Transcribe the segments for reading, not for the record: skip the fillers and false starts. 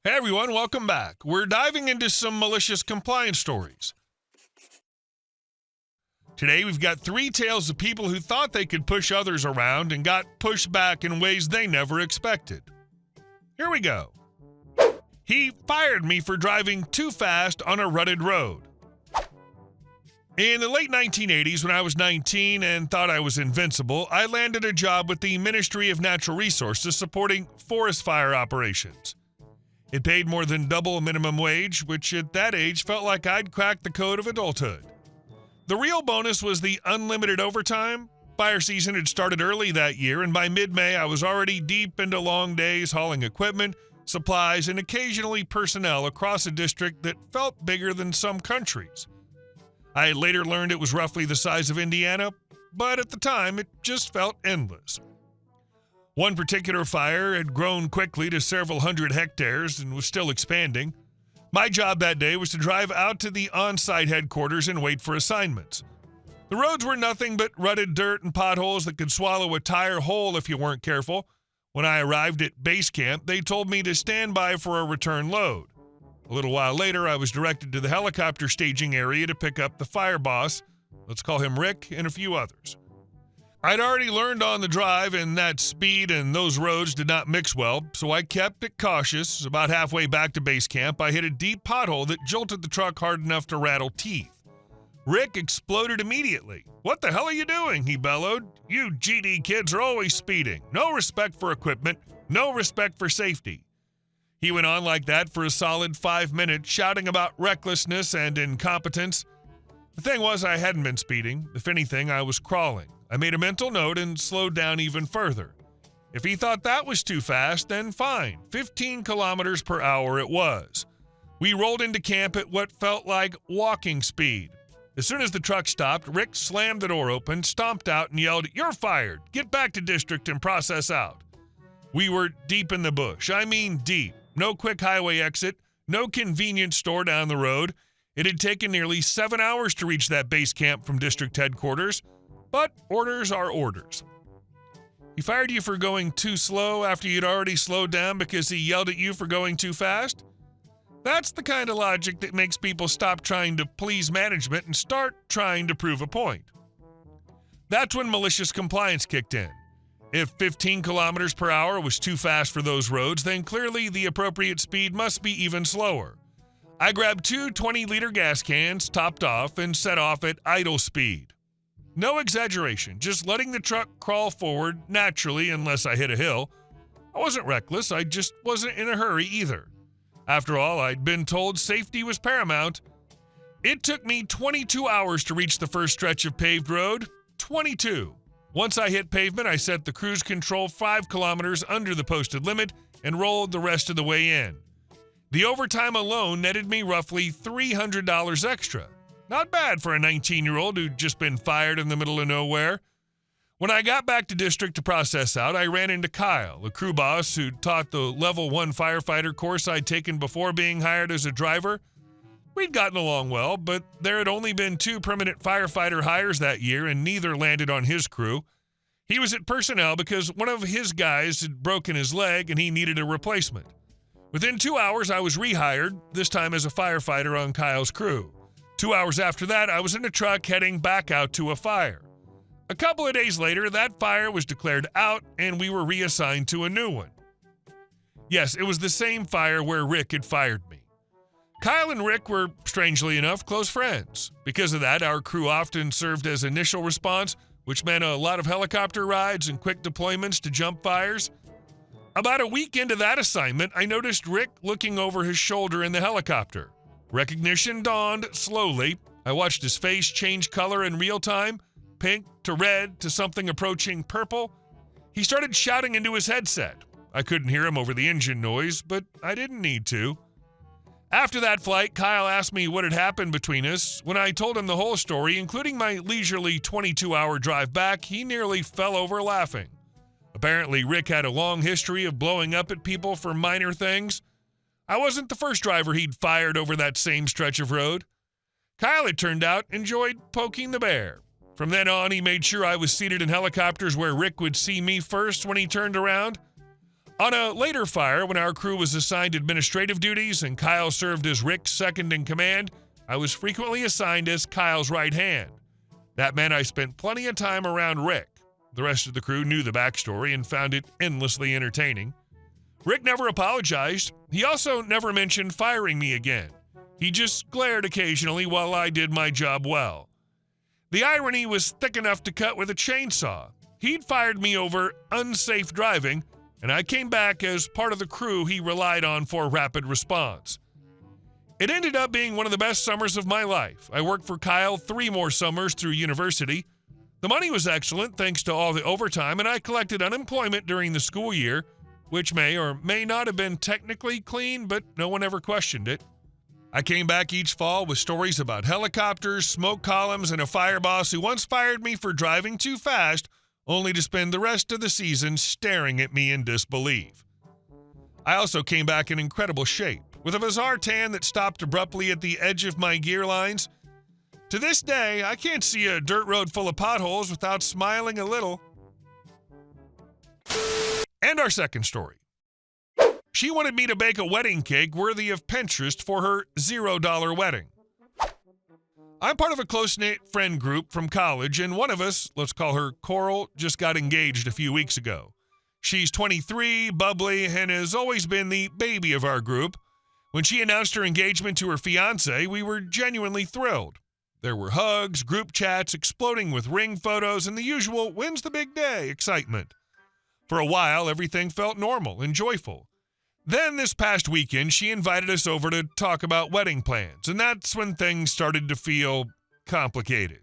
Hey everyone, welcome back. We're diving into some malicious compliance stories. Today we've got 3 tales of people who thought they could push others around and got pushed back in ways they never expected. Here we go. He fired me for driving too fast on a rutted road. In the late 1980s, when I was 19 and thought I was invincible, I landed a job with the Ministry of Natural Resources supporting forest fire operations. It paid more than double minimum wage, which at that age felt like I'd cracked the code of adulthood. The real bonus was the unlimited overtime. Fire season had started early that year, and by mid-May I was already deep into long days hauling equipment, supplies, and occasionally personnel across a district that felt bigger than some countries. I later learned it was roughly the size of Indiana, but at the time it just felt endless. One particular fire had grown quickly to several hundred hectares and was still expanding. My job that day was to drive out to the on-site headquarters and wait for assignments. The roads were nothing but rutted dirt and potholes that could swallow a tire whole if you weren't careful. When I arrived at base camp, they told me to stand by for a return load. A little while later, I was directed to the helicopter staging area to pick up the fire boss, let's call him Rick, and a few others. I'd already learned on the drive, and that speed and those roads did not mix well, so I kept it cautious. About halfway back to base camp, I hit a deep pothole that jolted the truck hard enough to rattle teeth. Rick exploded immediately. "What the hell are you doing?" he bellowed. "You GD kids are always speeding. No respect for equipment, no respect for safety." He went on like that for a solid 5 minutes, shouting about recklessness and incompetence. The thing was, I hadn't been speeding. If anything, I was crawling. I made a mental note and slowed down even further. If he thought that was too fast, then fine. 15 kilometers per hour it was. We rolled into camp at what felt like walking speed. As soon as the truck stopped, Rick slammed the door open, stomped out, and yelled, "You're fired. Get back to district and process out." We were deep in the bush. I mean deep. No quick highway exit, no convenience store down the road. It had taken nearly 7 hours to reach that base camp from district headquarters. But orders are orders. He fired you for going too slow after you'd already slowed down because he yelled at you for going too fast? That's the kind of logic that makes people stop trying to please management and start trying to prove a point. That's when malicious compliance kicked in. If 15 kilometers per hour was too fast for those roads, then clearly the appropriate speed must be even slower. I grabbed 2 20-liter gas cans, topped off, and set off at idle speed. No exaggeration, just letting the truck crawl forward naturally unless I hit a hill. I wasn't reckless, I just wasn't in a hurry either. After all, I'd been told safety was paramount. It took me 22 hours to reach the first stretch of paved road. 22. Once I hit pavement, I set the cruise control 5 kilometers under the posted limit and rolled the rest of the way in. The overtime alone netted me roughly $300 extra. Not bad for a 19-year-old who'd just been fired in the middle of nowhere. When I got back to district to process out, I ran into Kyle, a crew boss who'd taught the Level 1 firefighter course I'd taken before being hired as a driver. We'd gotten along well, but there had only been 2 permanent firefighter hires that year, and neither landed on his crew. He was at personnel because one of his guys had broken his leg and he needed a replacement. Within 2 hours, I was rehired, this time as a firefighter on Kyle's crew. 2 hours after that, I was in a truck heading back out to a fire. A couple of days later, that fire was declared out and we were reassigned to a new one. Yes, it was the same fire where Rick had fired me. Kyle and Rick were, strangely enough, close friends. Because of that, our crew often served as initial response, which meant a lot of helicopter rides and quick deployments to jump fires. About a week into that assignment, I noticed Rick looking over his shoulder in the helicopter. Recognition dawned slowly. I watched his face change color in real time, pink to red to something approaching purple. He started shouting into his headset. I couldn't hear him over the engine noise, but I didn't need to. After that flight, Kyle asked me what had happened between us. When I told him the whole story, including my leisurely 22-hour drive back, he nearly fell over laughing. Apparently, Rick had a long history of blowing up at people for minor things. I wasn't the first driver he'd fired over that same stretch of road. Kyle, it turned out, enjoyed poking the bear. From then on, he made sure I was seated in helicopters where Rick would see me first when he turned around. On a later fire, when our crew was assigned administrative duties and Kyle served as Rick's second in command, I was frequently assigned as Kyle's right hand. That meant I spent plenty of time around Rick. The rest of the crew knew the backstory and found it endlessly entertaining. Rick never apologized. He also never mentioned firing me again. He just glared occasionally while I did my job well. The irony was thick enough to cut with a chainsaw. He'd fired me over unsafe driving, and I came back as part of the crew he relied on for rapid response. It ended up being one of the best summers of my life. I worked for Kyle 3 more summers through university. The money was excellent thanks to all the overtime, and I collected unemployment during the school year, which may or may not have been technically clean, but no one ever questioned it. I came back each fall with stories about helicopters, smoke columns, and a fire boss who once fired me for driving too fast, only to spend the rest of the season staring at me in disbelief. I also came back in incredible shape, with a bizarre tan that stopped abruptly at the edge of my gear lines. To this day, I can't see a dirt road full of potholes without smiling a little. And our second story. She wanted me to bake a wedding cake worthy of Pinterest for her $0 wedding. I'm part of a close-knit friend group from college, and one of us, let's call her Coral, just got engaged a few weeks ago. She's 23, bubbly, and has always been the baby of our group. When she announced her engagement to her fiancé, we were genuinely thrilled. There were hugs, group chats exploding with ring photos, and the usual "when's the big day" excitement. For a while, everything felt normal and joyful. Then this past weekend, she invited us over to talk about wedding plans, and that's when things started to feel complicated.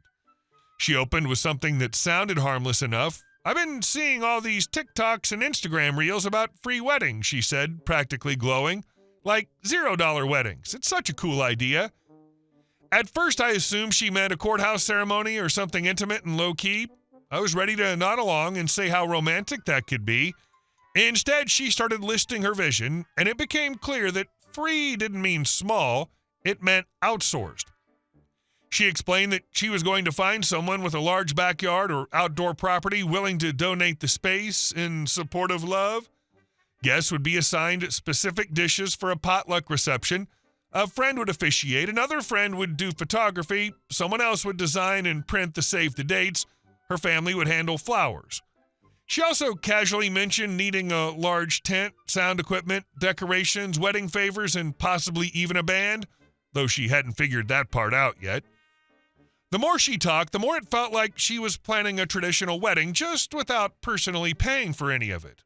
She opened with something that sounded harmless enough. "I've been seeing all these TikToks and Instagram reels about free weddings," she said, practically glowing. "Like $0 weddings. It's such a cool idea." At first, I assumed she meant a courthouse ceremony or something intimate and low-key. I was ready to nod along and say how romantic that could be. Instead, she started listing her vision, and it became clear that free didn't mean small, it meant outsourced. She explained that she was going to find someone with a large backyard or outdoor property willing to donate the space in support of love. Guests would be assigned specific dishes for a potluck reception. A friend would officiate, another friend would do photography, someone else would design and print the save the dates, her family would handle flowers. She also casually mentioned needing a large tent, sound equipment, decorations, wedding favors, and possibly even a band, though she hadn't figured that part out yet. The more she talked, the more it felt like she was planning a traditional wedding just without personally paying for any of it.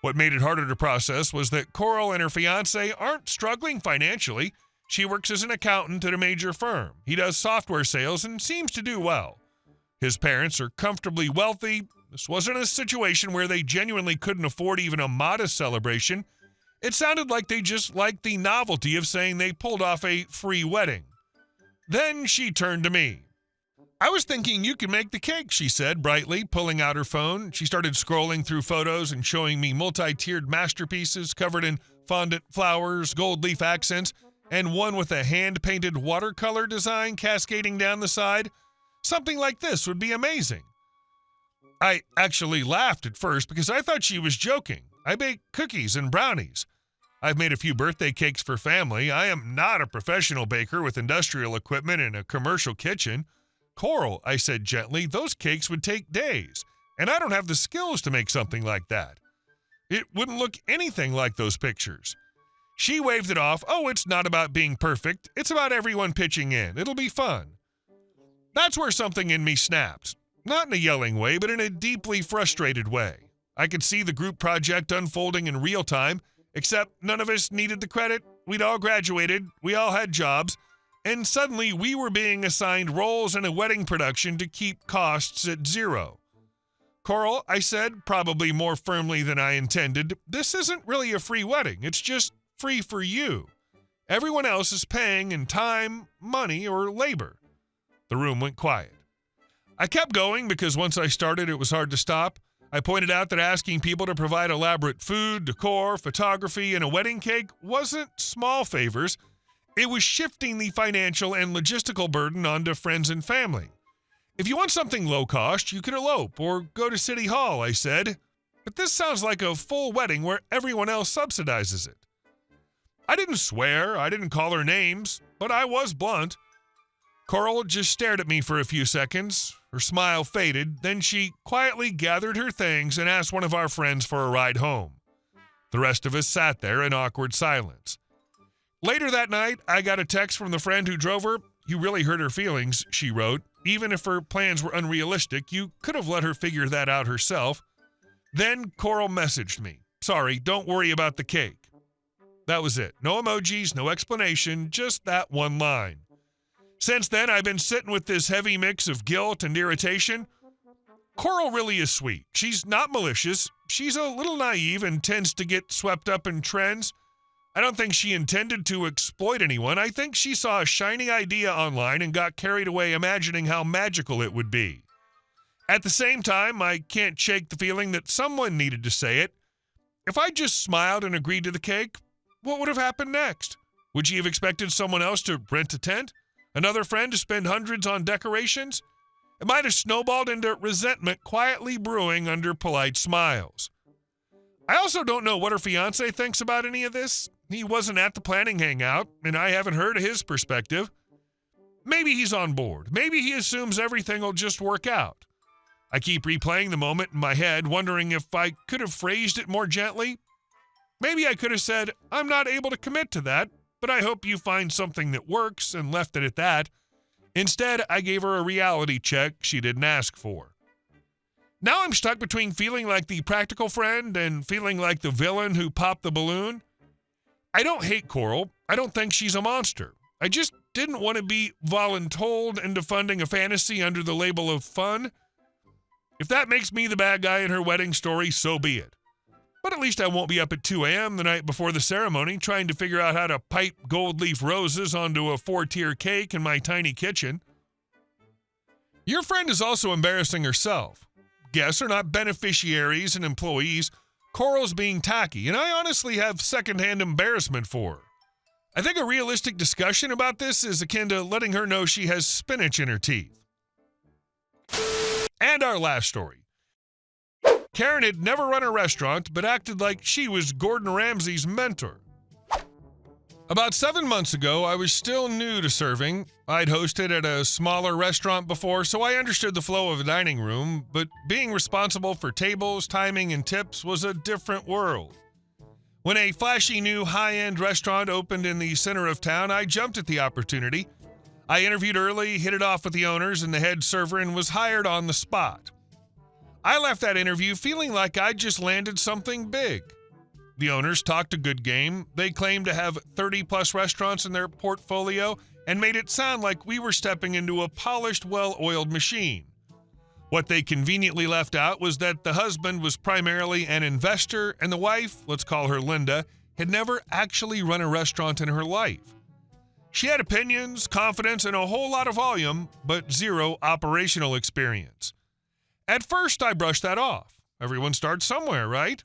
What made it harder to process was that Coral and her fiancé aren't struggling financially. She works as an accountant at a major firm. He does software sales and seems to do well. His parents are comfortably wealthy. This wasn't a situation where they genuinely couldn't afford even a modest celebration. It sounded like they just liked the novelty of saying they pulled off a free wedding. Then she turned to me. "I was thinking you could make the cake," she said brightly, pulling out her phone. She started scrolling through photos and showing me multi-tiered masterpieces covered in fondant flowers, gold leaf accents, and one with a hand-painted watercolor design cascading down the side. Something like this would be amazing. I actually laughed at first because I thought she was joking. I bake cookies and brownies. I've made a few birthday cakes for family. I am not a professional baker with industrial equipment and a commercial kitchen. "Coral," I said gently, "those cakes would take days, and I don't have the skills to make something like that. It wouldn't look anything like those pictures." She waved it off. "Oh, it's not about being perfect. It's about everyone pitching in. It'll be fun." That's where something in me snapped. Not in a yelling way, but in a deeply frustrated way. I could see the group project unfolding in real time, except none of us needed the credit. We'd all graduated. We all had jobs. And suddenly, we were being assigned roles in a wedding production to keep costs at zero. "Coral," I said, probably more firmly than I intended, "this isn't really a free wedding. It's just free for you. Everyone else is paying in time, money, or labor." The room went quiet. I kept going because once I started, it was hard to stop. I pointed out that asking people to provide elaborate food, decor, photography, and a wedding cake wasn't small favors. It was shifting the financial and logistical burden onto friends and family. "If you want something low cost, you could elope or go to City Hall," I said. but this sounds like a full wedding where everyone else subsidizes it. I didn't swear, I didn't call her names, but I was blunt. Coral just stared at me for a few seconds. Her smile faded, then she quietly gathered her things and asked one of our friends for a ride home. The rest of us sat there in awkward silence. Later that night, I got a text from the friend who drove her. "You really hurt her feelings," she wrote. "Even if her plans were unrealistic, you could have let her figure that out herself." Then Coral messaged me. "Sorry, don't worry about the cake." That was it. No emojis, no explanation, just that one line. Since then, I've been sitting with this heavy mix of guilt and irritation. Coral really is sweet. She's not malicious. She's a little naive and tends to get swept up in trends. I don't think she intended to exploit anyone. I think she saw a shiny idea online and got carried away imagining how magical it would be. At the same time, I can't shake the feeling that someone needed to say it. If I just smiled and agreed to the cake, what would have happened next? Would she have expected someone else to rent a tent? Another friend to spend hundreds on decorations? It might have snowballed into resentment quietly brewing under polite smiles. I also don't know what her fiance thinks about any of this. He wasn't at the planning hangout, and I haven't heard his perspective. Maybe he's on board. Maybe he assumes everything will just work out. I keep replaying the moment in my head, wondering if I could have phrased it more gently. Maybe I could have said, "I'm not able to commit to that, but I hope you find something that works," and left it at that. Instead, I gave her a reality check she didn't ask for. Now I'm stuck between feeling like the practical friend and feeling like the villain who popped the balloon. I don't hate Coral. I don't think she's a monster. I just didn't want to be voluntold into funding a fantasy under the label of fun. If that makes me the bad guy in her wedding story, so be it. But at least I won't be up at 2 a.m. the night before the ceremony trying to figure out how to pipe gold leaf roses onto a 4-tier cake in my tiny kitchen. Your friend is also embarrassing herself. Guests are not beneficiaries and employees. Coral's being tacky, and I honestly have secondhand embarrassment for her. I think a realistic discussion about this is akin to letting her know she has spinach in her teeth. And our last story. Karen had never run a restaurant, but acted like she was Gordon Ramsay's mentor. About 7 months ago, I was still new to serving. I'd hosted at a smaller restaurant before, so I understood the flow of a dining room, but being responsible for tables, timing, and tips was a different world. When a flashy new high-end restaurant opened in the center of town, I jumped at the opportunity. I interviewed early, hit it off with the owners and the head server, and was hired on the spot. I left that interview feeling like I'd just landed something big. The owners talked a good game. They claimed to have 30-plus restaurants in their portfolio and made it sound like we were stepping into a polished, well-oiled machine. What they conveniently left out was that the husband was primarily an investor and the wife, let's call her Linda, had never actually run a restaurant in her life. She had opinions, confidence, and a whole lot of volume, but zero operational experience. At first, I brushed that off. Everyone starts somewhere, right?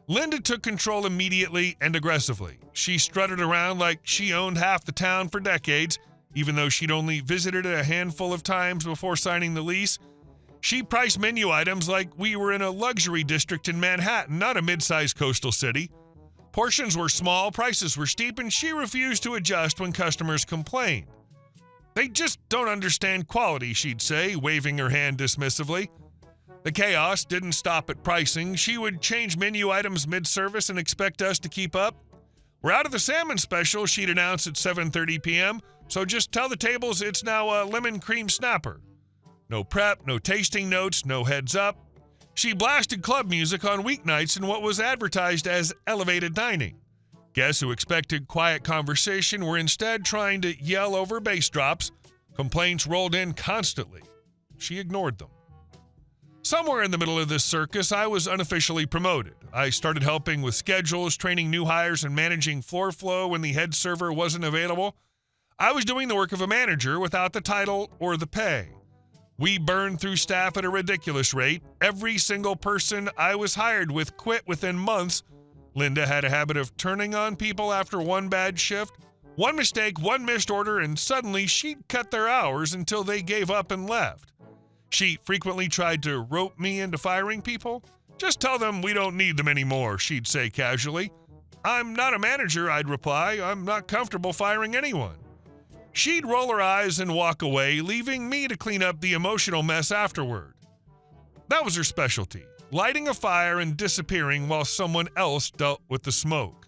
Linda took control immediately and aggressively. She strutted around like she owned half the town for decades, even though she'd only visited it a handful of times before signing the lease. She priced menu items like we were in a luxury district in Manhattan, not a mid-sized coastal city. Portions were small, prices were steep, and she refused to adjust when customers complained. "They just don't understand quality," she'd say, waving her hand dismissively. The chaos didn't stop at pricing. She would change menu items mid-service and expect us to keep up. "We're out of the salmon special," she'd announce at 7:30 p.m., "so just tell the tables it's now a lemon cream snapper." No prep, no tasting notes, no heads up. She blasted club music on weeknights in what was advertised as elevated dining. Guests who expected quiet conversation were instead trying to yell over bass drops. Complaints rolled in constantly. She ignored them. Somewhere in the middle of this circus, I was unofficially promoted. I started helping with schedules, training new hires, and managing floor flow when the head server wasn't available. I was doing the work of a manager without the title or the pay. We burned through staff at a ridiculous rate. Every single person I was hired with quit within months. Linda had a habit of turning on people after one bad shift. One mistake, one missed order, and suddenly she'd cut their hours until they gave up and left. She frequently tried to rope me into firing people. "Just tell them we don't need them anymore," she'd say casually. "I'm not a manager," I'd reply. "I'm not comfortable firing anyone." She'd roll her eyes and walk away, leaving me to clean up the emotional mess afterward. That was her specialty, lighting a fire and disappearing while someone else dealt with the smoke.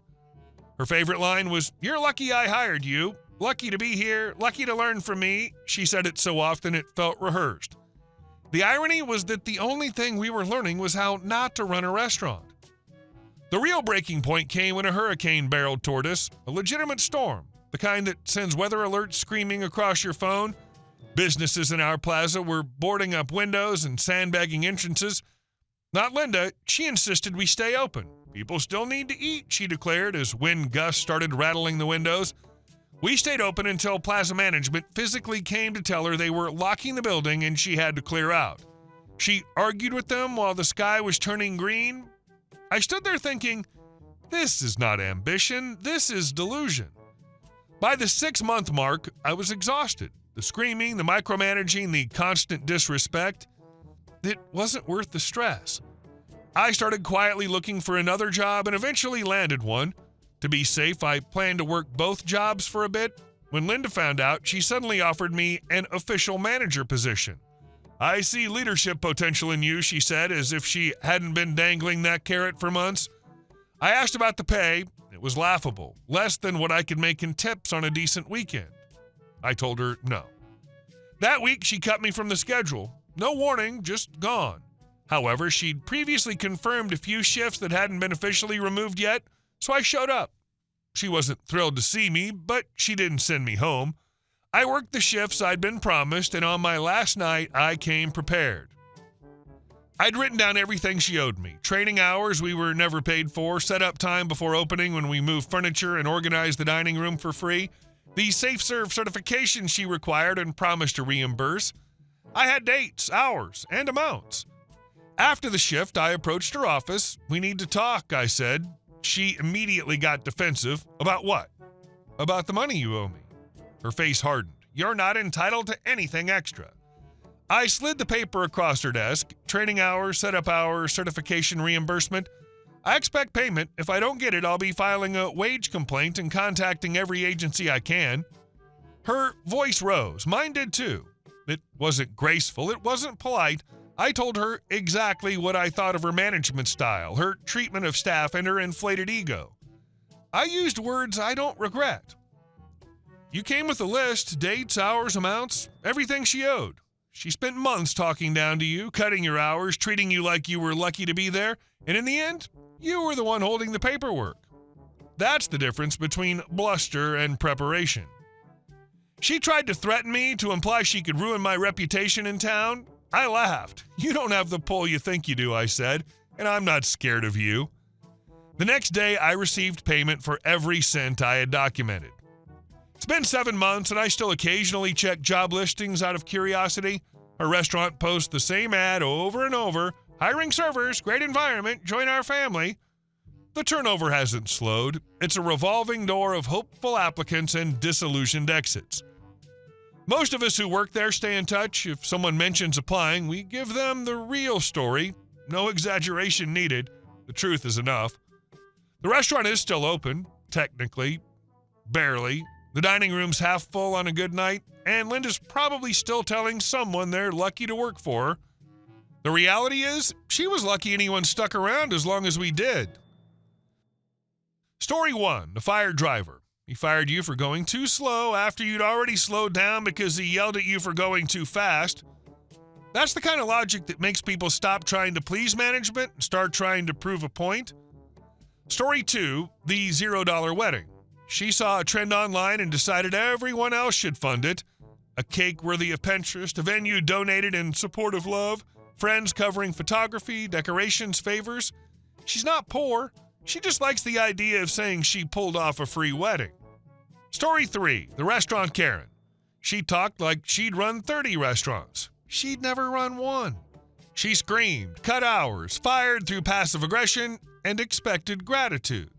Her favorite line was, "You're lucky I hired you. Lucky to be here, lucky to learn from me." She said it so often it felt rehearsed. The irony was that the only thing we were learning was how not to run a restaurant. The real breaking point came when a hurricane barreled toward us, a legitimate storm, the kind that sends weather alerts screaming across your phone. Businesses in our plaza were boarding up windows and sandbagging entrances. Not Linda, she insisted we stay open. "People still need to eat," she declared as wind gusts started rattling the windows. We stayed open until plaza management physically came to tell her they were locking the building and she had to clear out. She argued with them while the sky was turning green. I stood there thinking, this is not ambition, this is delusion. By the 6-month mark, I was exhausted. The screaming, the micromanaging, the constant disrespect, it wasn't worth the stress. I started quietly looking for another job and eventually landed one. To be safe, I planned to work both jobs for a bit. When Linda found out, she suddenly offered me an official manager position. "I see leadership potential in you," she said, as if she hadn't been dangling that carrot for months. I asked about the pay. It was laughable, less than what I could make in tips on a decent weekend. I told her no. That week, she cut me from the schedule. No warning, just gone. However, she'd previously confirmed a few shifts that hadn't been officially removed yet, so I showed up. She wasn't thrilled to see me, but she didn't send me home. I worked the shifts I'd been promised, and on my last night, I came prepared. I'd written down everything she owed me. Training hours we were never paid for, setup time before opening when we moved furniture and organized the dining room for free, the SafeServe certification she required and promised to reimburse. I had dates, hours, and amounts. After the shift, I approached her office. "We need to talk," I said. She immediately got defensive. "About what?" "About the money you owe me." Her face hardened. "You're not entitled to anything extra." I slid the paper across her desk. Training hours, setup hours, certification reimbursement. "I expect payment. If I don't get it, I'll be filing a wage complaint and contacting every agency I can." Her voice rose. Mine did too. It wasn't graceful. It wasn't polite. I told her exactly what I thought of her management style, her treatment of staff, and her inflated ego. I used words I don't regret. "You came with a list, dates, hours, amounts, everything she owed. She spent months talking down to you, cutting your hours, treating you like you were lucky to be there, and in the end, you were the one holding the paperwork. That's the difference between bluster and preparation." She tried to threaten me, to imply she could ruin my reputation in town. I laughed. "You don't have the pull you think you do," I said, "and I'm not scared of you." The next day, I received payment for every cent I had documented. It's been 7 months, and I still occasionally check job listings out of curiosity. Our restaurant posts the same ad over and over. "Hiring servers, great environment, join our family." The turnover hasn't slowed. It's a revolving door of hopeful applicants and disillusioned exits. Most of us who work there stay in touch. If someone mentions applying, we give them the real story. No exaggeration needed. The truth is enough. The restaurant is still open, technically, barely. The dining room's half full on a good night, and Linda's probably still telling someone they're lucky to work for her. The reality is, she was lucky anyone stuck around as long as we did. Story 1, the fired driver. He fired you for going too slow after you'd already slowed down because he yelled at you for going too fast. That's the kind of logic that makes people stop trying to please management and start trying to prove a point. Story 2, the $0 wedding. She saw a trend online and decided everyone else should fund it. A cake worthy of Pinterest, a venue donated in support of love, friends covering photography, decorations, favors. She's not poor. She just likes the idea of saying she pulled off a free wedding. Story 3, the restaurant Karen. She talked like she'd run 30 restaurants. She'd never run one. She screamed, cut hours, fired through passive aggression, and expected gratitude.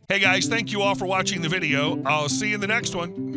Hey guys, thank you all for watching the video. I'll see you in the next one.